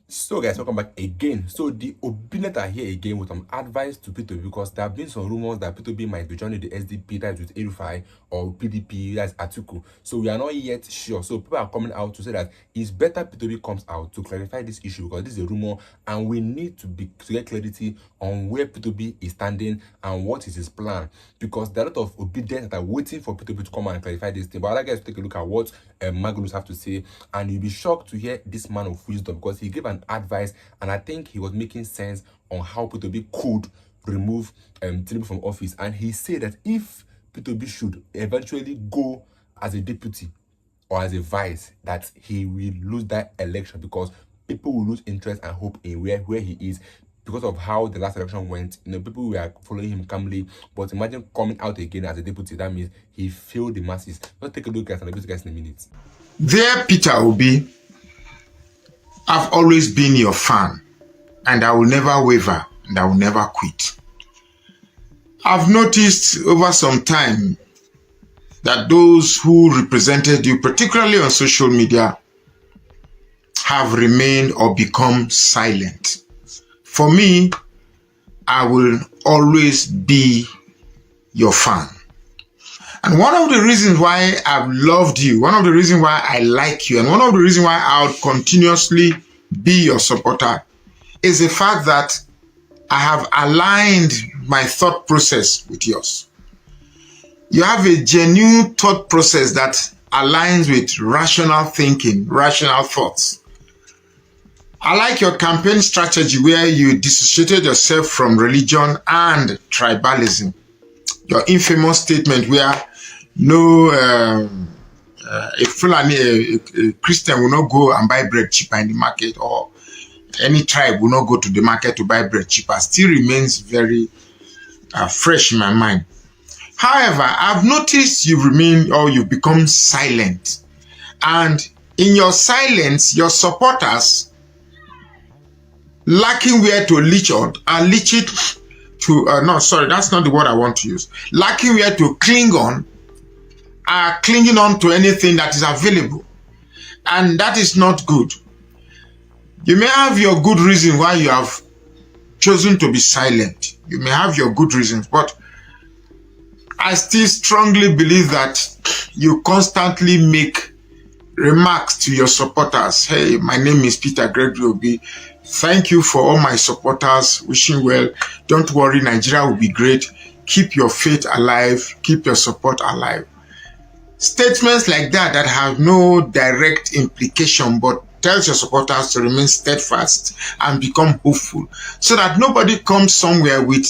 So guys, welcome back again. So the Obidients are here again with some advice to P2B because there have been some rumors that P2B might be joining the SDP, that is with Erufai, or PDP, that is Atiku. So we are not yet sure. So people are coming out to say that it's better P2B comes out to clarify this issue because this is a rumor and we need to get clarity on where P2B is standing and what is his plan, because there are a lot of Obidients that are waiting for P2B to come and clarify this thing. But I'd like guys to take a look at what Magnus have to say, and you'll be shocked to hear this man of wisdom because he gave an advice and I think he was making sense on how P2B could remove Tinubu from office. And he said that if P2B should eventually go as a deputy or as a vice, that he will lose that election because people will lose interest and hope in where he is because of how the last election went. You know, people were following him calmly, but imagine coming out again as a deputy. That means he failed the masses. Let's take a look, guys, and I'll be to guys in a minute. Dear Peter Obi, I've always been your fan, and I will never waver, and I will never quit. I've noticed over some time that those who represented you, particularly on social media, have remained or become silent. For me, I will always be your fan. And one of the reasons why I've loved you, one of the reasons why I like you, and one of the reasons why I'll continuously be your supporter is the fact that I have aligned my thought process with yours. You have a genuine thought process that aligns with rational thinking, rational thoughts. I like your campaign strategy where you dissociated yourself from religion and tribalism. Your infamous statement where a Christian will not go and buy bread cheaper in the market, or any tribe will not go to the market to buy bread cheaper, still remains very fresh in my mind. However, I've noticed you've become silent. And in your silence, your supporters, lacking where to leech it to, no, sorry, that's not the word I want to use. Lacking where to cling on, are clinging on to anything that is available. And that is not good. You may have your good reason why you have chosen to be silent. You may have your good reasons, but I still strongly believe that you constantly make remarks to your supporters. Hey, my name is Peter Gregory Obi. Thank you for all my supporters. Wishing well. Don't worry, Nigeria will be great. Keep your faith alive. Keep your support alive. Statements like that have no direct implication, but tells your supporters to remain steadfast and become hopeful, so that nobody comes somewhere with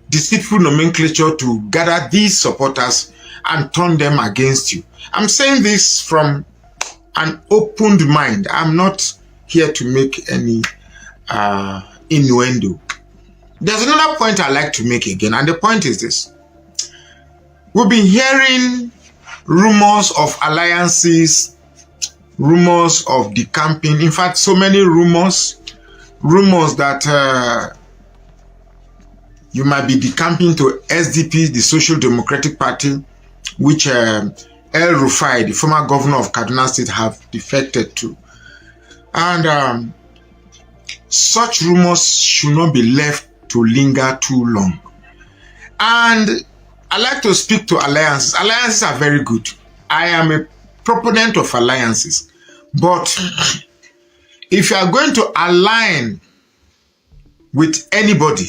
deceitful nomenclature to gather these supporters and turn them against you. I'm saying this from an opened mind. I'm not here to make any innuendo. There's another point I like to make again, and the point is this. We've been hearing rumors of alliances, rumors of decamping. In fact, so many rumors that you might be decamping to SDP, the Social Democratic Party, which El-Rufai, the former governor of Kaduna State, have defected to. And such rumors should not be left to linger too long. And I like to speak to alliances. Alliances are very good. I am a proponent of alliances. But if you are going to align with anybody,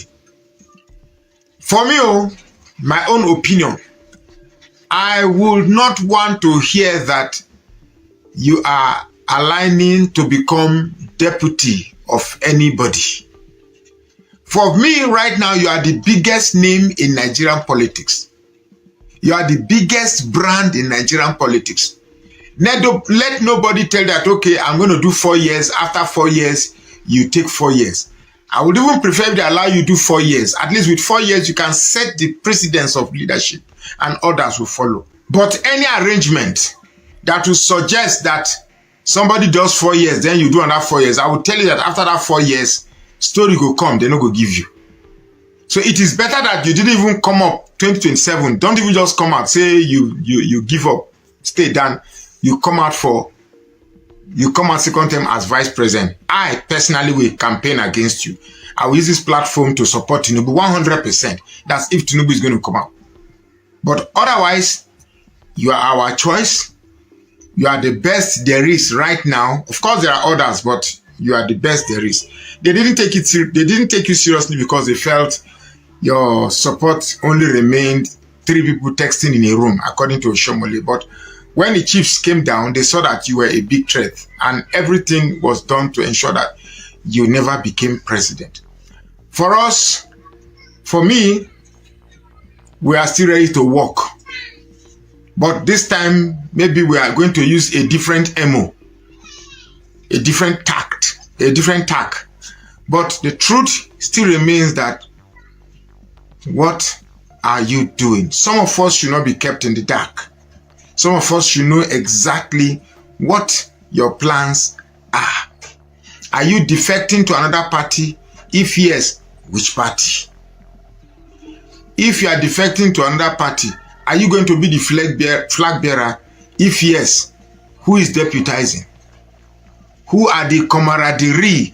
for me, my own opinion, I would not want to hear that you are aligning to become deputy of anybody. For me, right now, you are the biggest name in Nigerian politics. You are the biggest brand in Nigerian politics. Let nobody tell that, okay, I'm going to do 4 years. After 4 years, you take 4 years. I would even prefer if they allow you to do 4 years. At least with 4 years, you can set the precedence of leadership and others will follow. But any arrangement that will suggest that somebody does 4 years, then you do another 4 years, I will tell you that after that 4 years, story will come, they're not going to give you. So it is better that you didn't even come up 2027. Don't even just come out, say you give up, stay down. You come out for you come out second term as vice president, I personally will campaign against you. I will use this platform to support Tinubu 100%. That's if Tinubu is going to come out. But otherwise, you are our choice. You are the best there is right now. Of course, there are others, but you are the best there is. They didn't take you seriously because they felt your support only remained 3 people texting in a room, according to Oshomole. But when the chiefs came down, they saw that you were a big threat, and everything was done to ensure that you never became president. For us, for me, we are still ready to work. But this time, maybe we are going to use a different MO, a different tack. But the truth still remains that, what are you doing? Some of us should not be kept in the dark. Some of us should know exactly what your plans are. Are you defecting to another party? If yes, which party? If you are defecting to another party, are you going to be the flag bearer? If yes, who is deputizing? Who are the camaraderie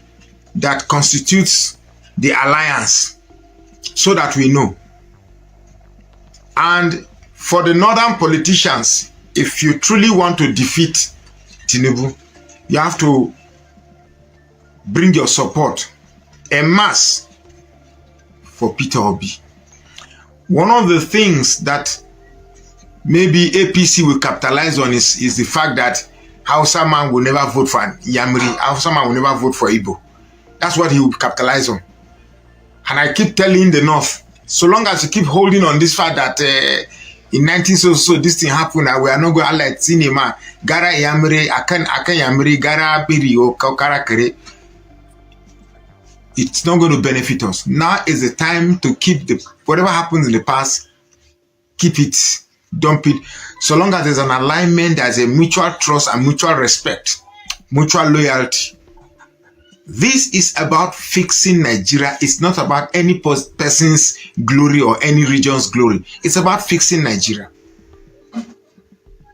that constitutes the alliance? So that we know. And for the northern politicians, if you truly want to defeat Tinubu, you have to bring your support en masse for Peter Obi. One of the things that maybe APC will capitalize on is the fact that Hausa man will never vote for Yamri. Hausa man will never vote for Igbo. That's what he will capitalize on. And I keep telling the North, so long as you keep holding on this fact that in 19 so this thing happened, and we are not going to let cinema, gara Yamri, akan Yamri, gara biri o kara kere. It's not going to benefit us. Now is the time to keep whatever happens in the past, keep it, dump it. So long as there's an alignment, there's a mutual trust and mutual respect, mutual loyalty. This is about fixing Nigeria. It's not about any person's glory or any region's glory. It's about fixing Nigeria.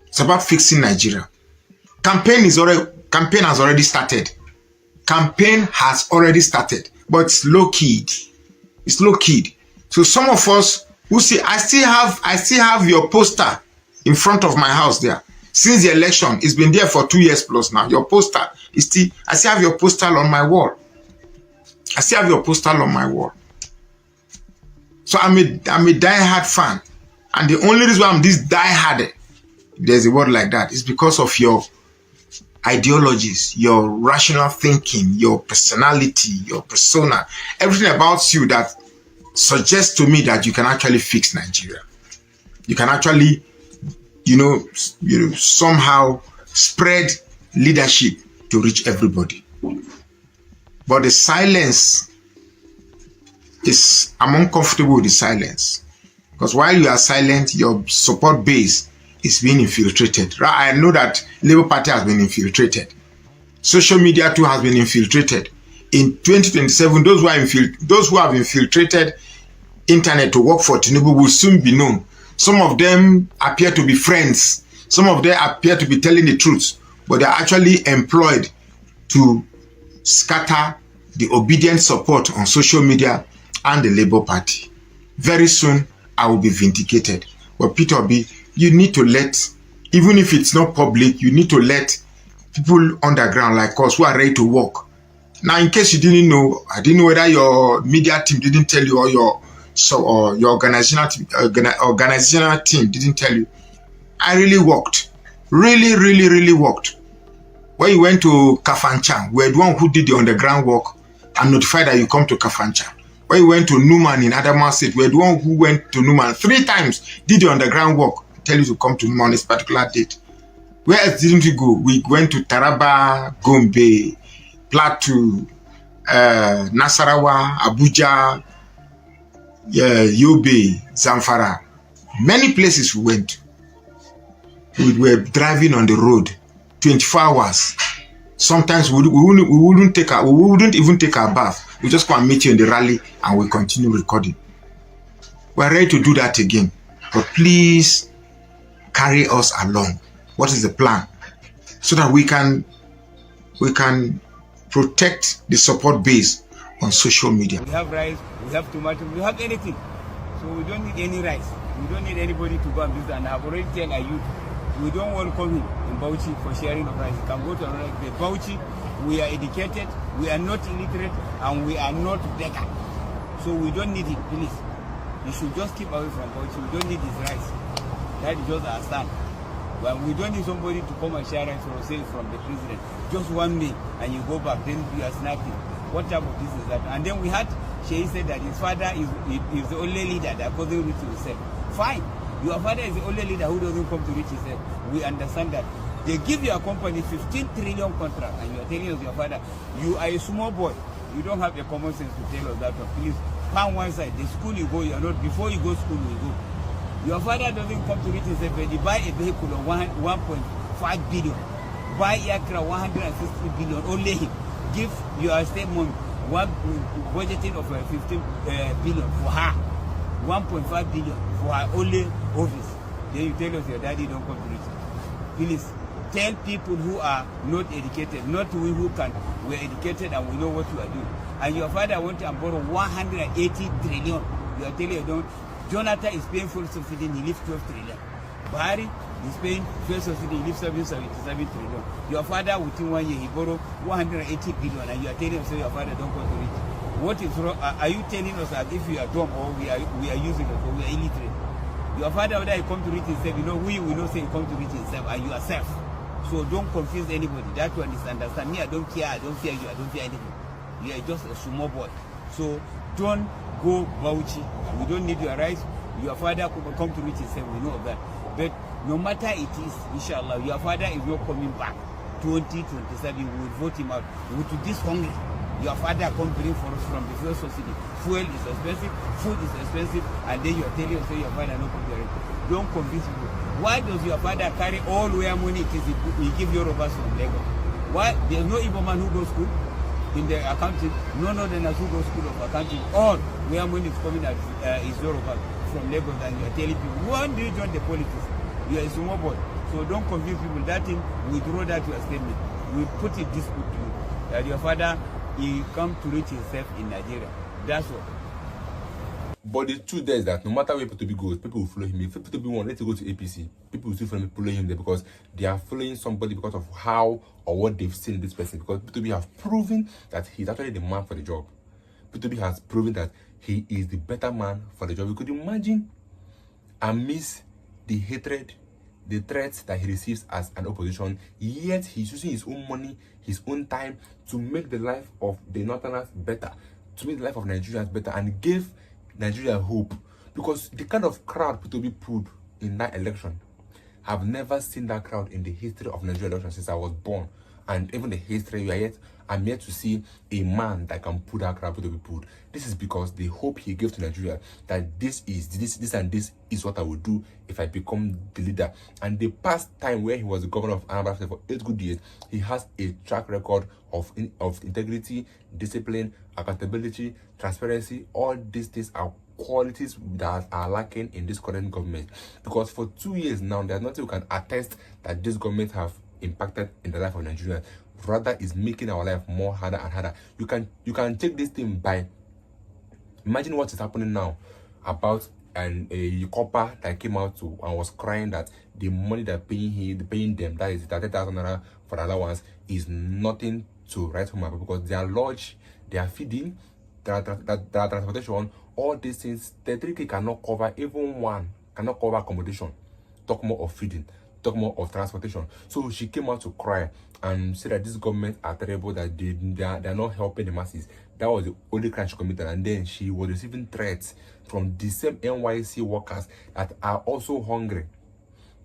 It's about fixing Nigeria. Campaign has already started. Campaign has already started, but it's low-keyed. It's low-keyed. So some of us who see, I still have your poster in front of my house there. Since the election, it's been there for 2 years plus now. Your poster is still, I still have your poster on my wall. I still have your poster on my wall. So I'm a die-hard fan. And the only reason why I'm this die-hard, there's a word like that, is because of your ideologies, your rational thinking, your personality, your persona, everything about you that suggests to me that you can actually fix Nigeria. You can actually, somehow spread leadership to reach everybody. But the silence I'm uncomfortable with the silence. Because while you are silent, your support base is being infiltrated. I know that Labour Party has been infiltrated. Social media too has been infiltrated. In 2027, those who have infiltrated internet to work for Tinubu will soon be known. Some of them appear to be friends. Some of them appear to be telling the truth, but they're actually employed to scatter the Obidients support on social media and the Labour Party. Very soon, I will be vindicated. But Peter Obi, you need to let, even if it's not public, you need to let people underground like us who are ready to work. Now, in case you didn't know, I didn't know whether your media team didn't tell you or your organizational team didn't tell you. I really worked. Really worked. When you went to Kafanchan, we were the one who did the underground work and notified that you come to Kafanchan. When you went to Numan in Adamawa State, we were the one who went to Numan 3 times, did the underground work, tell you to come to Numan on this particular date. Where else didn't we go? We went to Taraba, Gombe, Plateau, Nasarawa, Abuja, Yobe, Zamfara. Many places we went. We were driving on the road 24 hours. Sometimes we wouldn't even take our bath. We just go and meet you in the rally and we continue recording. We're ready to do that again. But please carry us along. What is the plan? So that we can we can protect the support base on social media. We have rice, we have tomato, we have anything. So we don't need any rice. We don't need anybody to go and visit. And I have already told our youth, we don't welcome him in Bauchi for sharing of rice. You can go to another place. Bauchi, we are educated, we are not illiterate, and we are not beggar. So we don't need it, please. You should just keep away from Bauchi. We don't need his rice. That is just our stand. But we don't need somebody to come and share rice or say from the president. Just one day and you go back, then you are snapping. What type of this is that? And then we had Sheikh said that his father is the only leader that doesn't reach himself. Fine. Your father is the only leader who doesn't come to reach himself. We understand that. They give your company 15 trillion contract and you are telling us your father, you are a small boy. You don't have the common sense to tell us that one. Please, find one side. The school you go, you are not, before you go school, you go. Your father doesn't come to reach himself, but he buy a vehicle of 1.5 billion. Buy aircraft 160 billion, only him. Give your state mom one budgeting of 15 billion for her. 1.5 billion for her only office. Then you tell us your daddy don't come to reach it. Please, tell people who are not educated, not we who can, we're educated and we know what you are doing. And your father went and borrow 180 trillion. You are telling you don't. Jonathan is paying full subsidy, he leaves 12 trillion. Bahari is paying full subsidy, he leaves 77 trillion. Your father, within 1 year, he borrowed 180 billion, and you are telling us your father don't want to reach. What is wrong? Are you telling us that if we are dumb or we are using it or we are illiterate? Your father, whether he come to reach himself, you know, we will not say he come to reach himself, and you are self. So don't confuse anybody. That one is understand. Me, I don't care, I don't fear you, I don't fear anything. You are just a small boy. So don't go Bauchi. We don't need your rice. Your father could come to reach himself, we know of that. But no matter it is, inshallah, your father is not coming back. 2027, we will vote him out. We will this hungry. Your father come bring for us from the fuel subsidy. Fuel is expensive, food is expensive, and then you are telling us your father not come to reach. Don't convince people. Why does your father carry all where money it is he give your robbers from Lagos? Why? There's no Igbo man who goes school in the accounting, none of them who go school of accounting, all where money is coming at is Yoruba from Lagos, and you are telling people, why do you join the politics? You are a small boy. So don't confuse people. That thing, withdraw that your statement. We put it this good to you. That your father, he come to reach himself in Nigeria. That's all. But the truth there is that no matter where P2B goes, people will follow him. If P2B want to go to APC, people will still follow him there because they are following somebody because of how or what they've seen in this person. Because P2B have proven that he's actually the man for the job. P2B has proven that he is the better man for the job. You could imagine amidst the hatred, the threats that he receives as an opposition, yet he's using his own money, his own time to make the life of the Northerners better, to make the life of Nigerians better, and give Nigeria hope. Because the kind of crowd P2B pulled in that election, I've never seen that crowd in the history of Nigeria election since I was born. And even the history, I'm yet to see a man that can pull that crowd P2B pulled. This is because the hope he gave to Nigeria that this is what I will do if I become the leader. And the past time where he was the governor of Anambra State for 8 good years, he has a track record of integrity, discipline, accountability, transparency. All these things are qualities that are lacking in this current government. Because for 2 years now, there's nothing we can attest that this government have impacted in the life of Nigerians. Rather, is making our life more harder and harder. You can take this thing by imagine what is happening now about a copper that came out to and was crying that the money they're paying them, that is 30,000 naira for the allowance, is nothing to write home about because their lodge, their feeding, their transportation, all these things, the 3K cannot cover, even one cannot cover accommodation. Talk more of feeding, talk more of transportation. So she came out to cry and said that this government are terrible, that they are not helping the masses. That was the only crime she committed. And then she was receiving threats from the same NYC workers that are also hungry.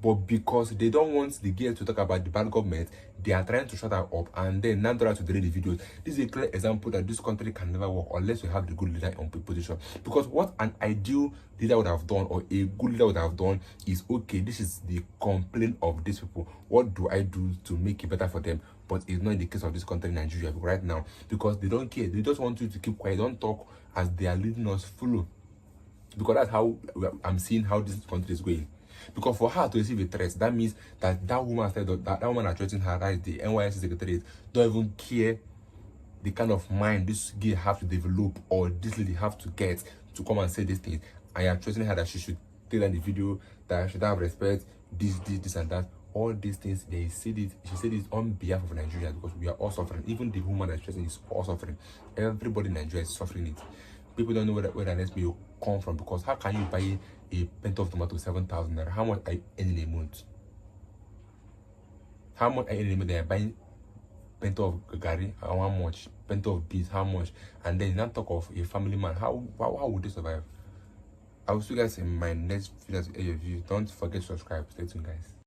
But because they don't want the girl to talk about the bad government, they are trying to shut her up and then now try to delete the videos. This is a clear example that this country can never work unless you have the good leader on position. Because what an ideal leader would have done, or a good leader would have done, is okay, this is the complaint of these people. What do I do to make it better for them? But it's not in the case of this country, Nigeria, right now, because they don't care. They just want you to keep quiet, don't talk, as they are leading us follow. Because that's how I'm seeing how this country is going. Because for her to receive a threat, that means that woman said that woman that threatened her, that is the NYSC secretariat, don't even care the kind of mind this girl have to develop or this lady have to get to come and say these things. I am threatening her that she should take down the video, that she should have respect, this and that. All these things, they said it. She said it on behalf of Nigeria, because we are all suffering. Even the woman that's threatening is all suffering. Everybody in Nigeria is suffering it. People don't know where the next meal come from, because how can you buy a pint of tomato 7,000 naira? How much are you earning a month? How much are you earning a month? They are buying pint of gari, how much? Pint of beans, how much? And then not talk of a family man. How would they survive? I will see you guys in my next video. Don't forget to subscribe. Stay tuned, guys.